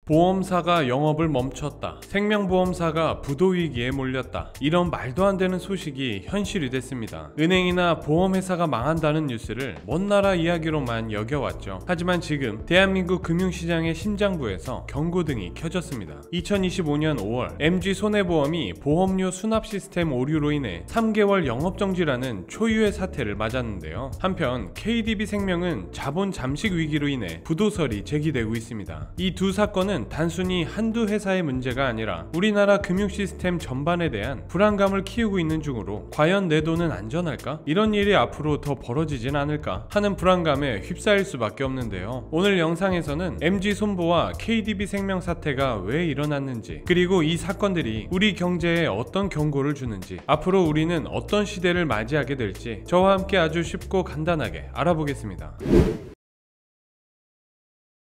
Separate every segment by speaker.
Speaker 1: 보험사가 영업을 멈췄다. 생명보험사가 부도위기에 몰렸다. 이런 말도 안 되는 소식이 현실이 됐습니다. 은행이나 보험회사가 망한다는 뉴스를 먼 나라 이야기로만 여겨왔죠. 하지만 지금 대한민국 금융시장의 심장부에서 경고등이 켜졌습니다. 2025년 5월 MG손해보험이 보험료 수납 시스템 오류로 인해 3개월 영업정지라는 초유의 사태를 맞았는데요. 한편 KDB생명은 자본 잠식 위기로 인해 부도설이 제기되고 있습니다. 이 두 사건은 단순히 한두 회사의 문제가 아니라 우리나라 금융 시스템 전반에 대한 불안감을 키우고 있는 중으로 과연 내 돈은 안전할까? 이런 일이 앞으로 더 벌어지진 않을까? 하는 불안감에 휩싸일 수밖에 없는데요. 오늘 영상에서는 MG손보와 KDB생명 사태가 왜 일어났는지, 그리고 이 사건들이 우리 경제에 어떤 경고를 주는지, 앞으로 우리는 어떤 시대를 맞이하게 될지 저와 함께 아주 쉽고 간단하게 알아보겠습니다.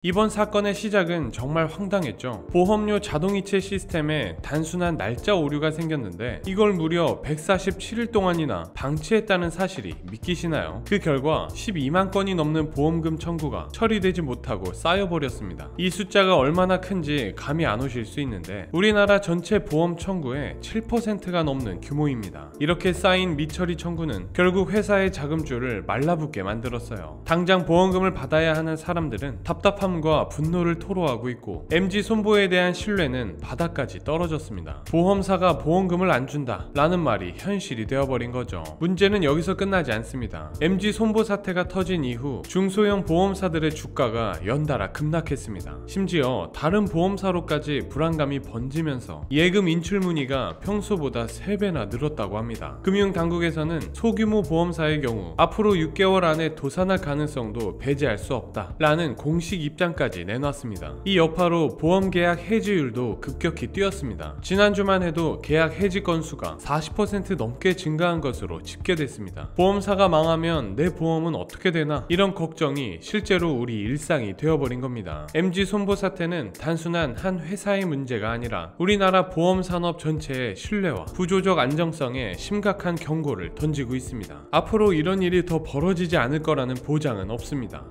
Speaker 1: 이번 사건의 시작은 정말 황당했죠. 보험료 자동이체 시스템에 단순한 날짜 오류가 생겼는데 이걸 무려 147일 동안이나 방치했다는 사실이 믿기시나요? 그 결과 12만 건이 넘는 보험금 청구가 처리되지 못하고 쌓여버렸습니다. 이 숫자가 얼마나 큰지 감이 안 오실 수 있는데 우리나라 전체 보험 청구의 7%가 넘는 규모입니다. 이렇게 쌓인 미처리 청구는 결국 회사의 자금줄을 말라붙게 만들었어요. 당장 보험금을 받아야 하는 사람들은 답답함 과 분노를 토로하고 있고 MG손보에 대한 신뢰는 바닥까지 떨어졌습니다. 보험사가 보험금을 안 준다 라는 말이 현실이 되어버린 거죠. 문제는 여기서 끝나지 않습니다. MG손보 사태가 터진 이후 중소형 보험사들의 주가가 연달아 급락했습니다. 심지어 다른 보험사로까지 불안감이 번지면서 예금 인출 문의가 평소보다 3배나 늘었다고 합니다. 금융당국에서는 소규모 보험사의 경우 앞으로 6개월 안에 도산할 가능성도 배제할 수 없다 라는 공식 입장까지 내놨습니다. 이 여파로 보험계약 해지율도 급격히 뛰었습니다. 지난주만 해도 계약 해지 건수가 40% 넘게 증가한 것으로 집계됐습니다. 보험사가 망하면 내 보험은 어떻게 되나? 이런 걱정이 실제로 우리 일상이 되어버린 겁니다. MG손보 사태는 단순한 한 회사의 문제가 아니라 우리나라 보험산업 전체의 신뢰와 구조적 안정성에 심각한 경고를 던지고 있습니다. 앞으로 이런 일이 더 벌어지지 않을 거라는 보장은 없습니다.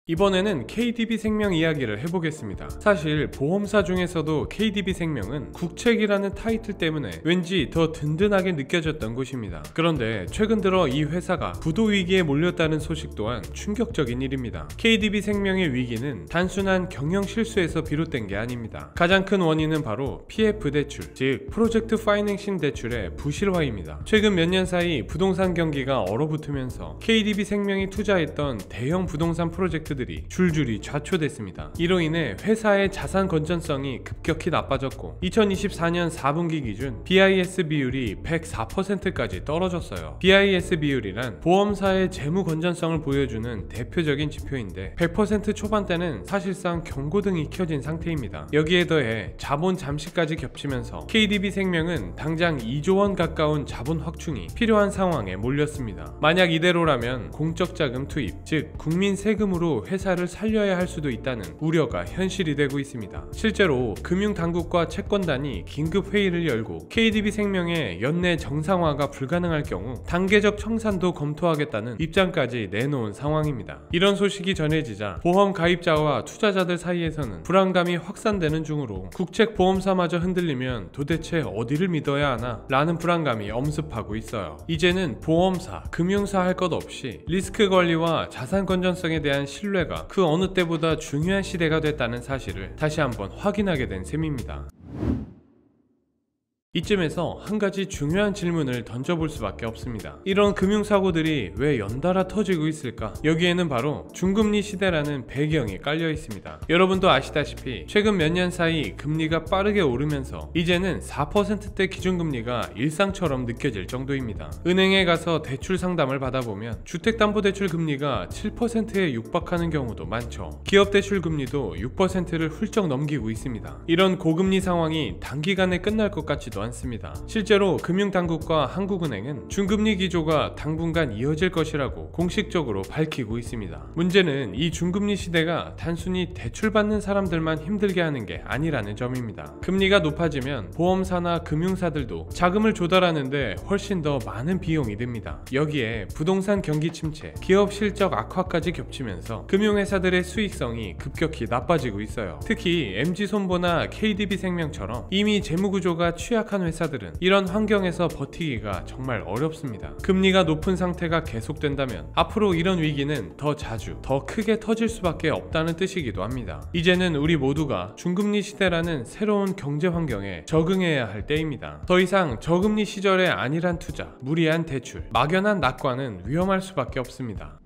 Speaker 1: 이번에는 KDB생명 이야기를 해보겠습니다. 사실 보험사 중에서도 KDB생명은 국책이라는 타이틀 때문에 왠지 더 든든하게 느껴졌던 곳입니다. 그런데 최근 들어 이 회사가 부도위기에 몰렸다는 소식 또한 충격적인 일입니다. KDB생명의 위기는 단순한 경영 실수에서 비롯된 게 아닙니다. 가장 큰 원인은 바로 PF 대출, 즉 프로젝트 파이낸싱 대출의 부실화입니다. 최근 몇 년 사이 부동산 경기가 얼어붙으면서 KDB생명이 투자했던 대형 부동산 프로젝트들이 줄줄이 좌초됐습니다. 이로 인해 회사의 자산 건전성이 급격히 나빠졌고 2024년 4분기 기준 BIS 비율이 104%까지 떨어졌어요. BIS 비율이란 보험사의 재무 건전성을 보여주는 대표적인 지표인데 100% 초반대는 사실상 경고등이 켜진 상태입니다. 여기에 더해 자본 잠식까지 겹치면서 KDB생명은 당장 2조 원 가까운 자본 확충이 필요한 상황에 몰렸습니다. 만약 이대로라면 공적 자금 투입, 즉 국민 세금으로 회사를 살려야 할 수도 있다는 우려가 현실이 되고 있습니다. 실제로 금융당국과 채권단이 긴급 회의를 열고 KDB생명의 연내 정상화가 불가능할 경우 단계적 청산도 검토하겠다는 입장까지 내놓은 상황입니다. 이런 소식이 전해지자 보험 가입자와 투자자들 사이에서는 불안감이 확산되는 중으로 국책보험사마저 흔들리면 도대체 어디를 믿어야 하나? 라는 불안감이 엄습하고 있어요. 이제는 보험사, 금융사 할 것 없이 리스크 관리와 자산 건전성에 대한 신뢰가 그 어느 때보다 중요한 시대가 됐다는 사실을 다시 한번 확인하게 된 셈입니다. 이쯤에서 한 가지 중요한 질문을 던져볼 수밖에 없습니다. 이런 금융사고들이 왜 연달아 터지고 있을까? 여기에는 바로 중금리 시대라는 배경이 깔려 있습니다. 여러분도 아시다시피 최근 몇 년 사이 금리가 빠르게 오르면서 이제는 4%대 기준금리가 일상처럼 느껴질 정도입니다. 은행에 가서 대출 상담을 받아보면 주택담보대출 금리가 7%에 육박하는 경우도 많죠. 기업대출 금리도 6%를 훌쩍 넘기고 있습니다. 이런 고금리 상황이 단기간에 끝날 것 같지도 같지도 않습니다. 실제로 금융당국과 한국은행은 중금리 기조가 당분간 이어질 것이라고 공식적으로 밝히고 있습니다. 문제는 이 중금리 시대가 단순히 대출받는 사람들만 힘들게 하는 게 아니라는 점입니다. 금리가 높아지면 보험사나 금융사들도 자금을 조달하는데 훨씬 더 많은 비용이 듭니다. 여기에 부동산 경기 침체, 기업 실적 악화까지 겹치면서 금융회사들의 수익성이 급격히 나빠지고 있어요. 특히 MG손보나 KDB생명처럼 이미 재무구조가 취약한 회사들은 이런 환경에서 버티기가 정말 어렵습니다. 금리가 높은 상태가 계속된다면 앞으로 이런 위기는 더 자주, 더 크게 터질 수밖에 없다는 뜻이기도 합니다. 이제는 우리 모두가 중금리 시대라는 새로운 경제 환경에 적응해야 할 때입니다. 더 이상 저금리 시절의 안일한 투자, 무리한 대출, 막연한 낙관은 위험할 수밖에 없습니다.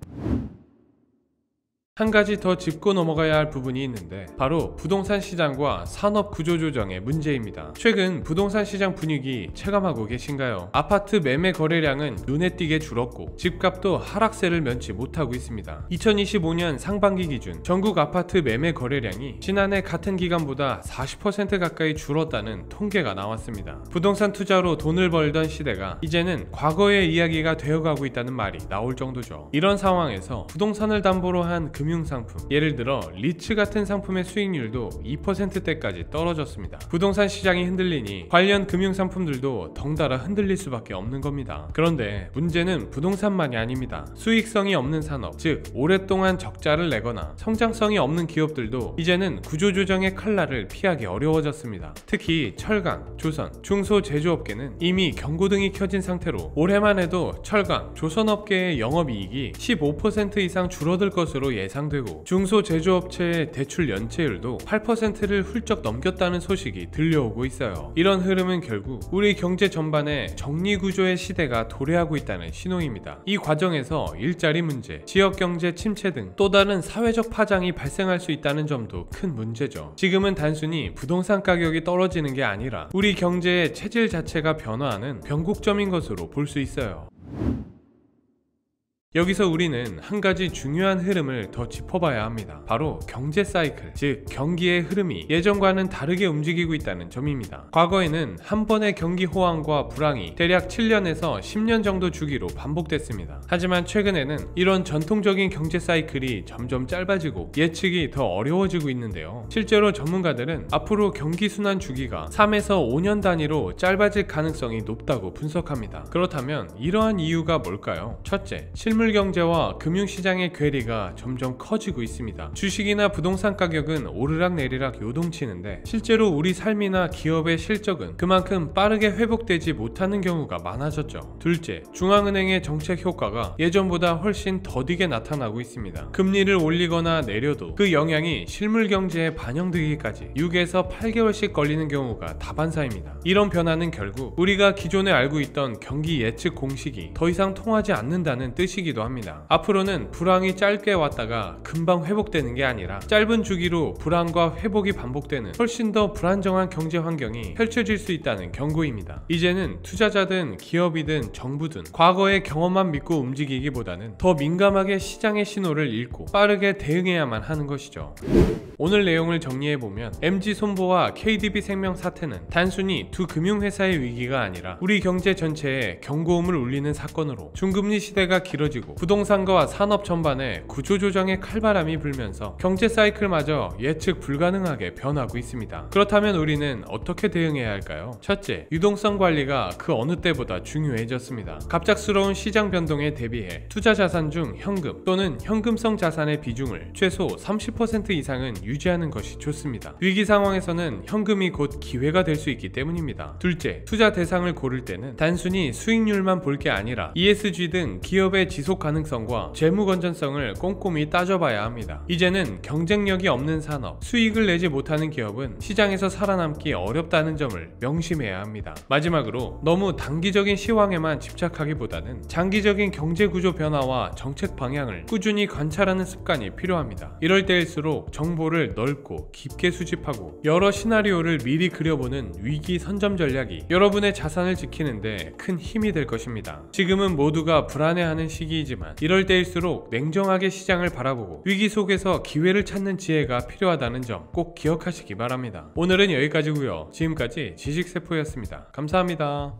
Speaker 1: 한 가지 더 짚고 넘어가야 할 부분이 있는데 바로 부동산 시장과 산업 구조 조정의 문제입니다. 최근 부동산 시장 분위기 체감하고 계신가요? 아파트 매매 거래량은 눈에 띄게 줄었고 집값도 하락세를 면치 못하고 있습니다. 2025년 상반기 기준 전국 아파트 매매 거래량이 지난해 같은 기간보다 40% 가까이 줄었다는 통계가 나왔습니다. 부동산 투자로 돈을 벌던 시대가 이제는 과거의 이야기가 되어가고 있다는 말이 나올 정도죠. 이런 상황에서 부동산을 담보로 한 금융상품, 예를 들어 리츠 같은 상품의 수익률도 2%대까지 떨어졌습니다. 부동산 시장이 흔들리니 관련 금융상품들도 덩달아 흔들릴 수밖에 없는 겁니다. 그런데 문제는 부동산만이 아닙니다. 수익성이 없는 산업, 즉 오랫동안 적자를 내거나 성장성이 없는 기업들도 이제는 구조조정의 칼날을 피하기 어려워졌습니다. 특히 철강, 조선, 중소제조업계는 이미 경고등이 켜진 상태로 올해만 해도 철강, 조선업계의 영업이익이 15% 이상 줄어들 것으로 예상되고 중소제조업체의 대출 연체율도 8%를 훌쩍 넘겼다는 소식이 들려오고 있어요. 이런 흐름은 결국 우리 경제 전반에 정리구조의 시대가 도래하고 있다는 신호입니다. 이 과정에서 일자리 문제, 지역경제 침체 등 또 다른 사회적 파장이 발생할 수 있다는 점도 큰 문제죠. 지금은 단순히 부동산 가격이 떨어지는 게 아니라 우리 경제의 체질 자체가 변화하는 변곡점인 것으로 볼 수 있어요. 여기서 우리는 한 가지 중요한 흐름을 더 짚어봐야 합니다. 바로 경제 사이클, 즉 경기의 흐름이 예전과는 다르게 움직이고 있다는 점입니다. 과거에는 한 번의 경기 호황과 불황이 대략 7년에서 10년 정도 주기로 반복됐습니다. 하지만 최근에는 이런 전통적인 경제 사이클이 점점 짧아지고 예측이 더 어려워지고 있는데요. 실제로 전문가들은 앞으로 경기 순환 주기가 3에서 5년 단위로 짧아질 가능성이 높다고 분석합니다. 그렇다면 이러한 이유가 뭘까요? 첫째, 실물 경제와 금융시장의 괴리가 점점 커지고 있습니다. 주식이나 부동산 가격은 오르락내리락 요동치는데 실제로 우리 삶이나 기업의 실적은 그만큼 빠르게 회복되지 못하는 경우가 많아졌죠. 둘째, 중앙은행의 정책 효과가 예전보다 훨씬 더디게 나타나고 있습니다. 금리를 올리거나 내려도 그 영향이 실물 경제에 반영되기까지 6에서 8개월씩 걸리는 경우가 다반사입니다. 이런 변화는 결국 우리가 기존에 알고 있던 경기 예측 공식이 더 이상 통하지 않는다는 뜻이기도 합니다. 앞으로는 불황이 짧게 왔다가 금방 회복되는 게 아니라 짧은 주기로 불황과 회복이 반복되는 훨씬 더 불안정한 경제 환경이 펼쳐질 수 있다는 경고입니다. 이제는 투자자든 기업이든 정부든 과거의 경험만 믿고 움직이기보다는 더 민감하게 시장의 신호를 읽고 빠르게 대응해야만 하는 것이죠. 오늘 내용을 정리해보면 MG손보와 KDB생명 사태는 단순히 두 금융회사의 위기가 아니라 우리 경제 전체에 경고음을 울리는 사건으로 중금리 시대가 길어지고 부동산과 산업 전반에 구조조정의 칼바람이 불면서 경제 사이클마저 예측 불가능하게 변하고 있습니다. 그렇다면 우리는 어떻게 대응해야 할까요? 첫째, 유동성 관리가 그 어느 때보다 중요해졌습니다. 갑작스러운 시장 변동에 대비해 투자 자산 중 현금 또는 현금성 자산의 비중을 최소 30% 이상은 유지하는 것이 좋습니다. 위기 상황에서는 현금이 곧 기회가 될 수 있기 때문입니다. 둘째, 투자 대상을 고를 때는 단순히 수익률만 볼 게 아니라 ESG 등 기업의 지속 가능성과 재무 건전성을 꼼꼼히 따져봐야 합니다. 이제는 경쟁력이 없는 산업, 수익을 내지 못하는 기업은 시장에서 살아남기 어렵다는 점을 명심해야 합니다. 마지막으로 너무 단기적인 시황에만 집착하기보다는 장기적인 경제 구조 변화와 정책 방향을 꾸준히 관찰하는 습관이 필요합니다. 이럴 때일수록 정보를 넓고 깊게 수집하고 여러 시나리오를 미리 그려보는 위기 선점 전략이 여러분의 자산을 지키는데 큰 힘이 될 것입니다. 지금은 모두가 불안해하는 시기 시기이지만 이럴 때일수록 냉정하게 시장을 바라보고 위기 속에서 기회를 찾는 지혜가 필요하다는 점 꼭 기억하시기 바랍니다. 오늘은 여기까지고요. 지금까지 지식세포였습니다. 감사합니다.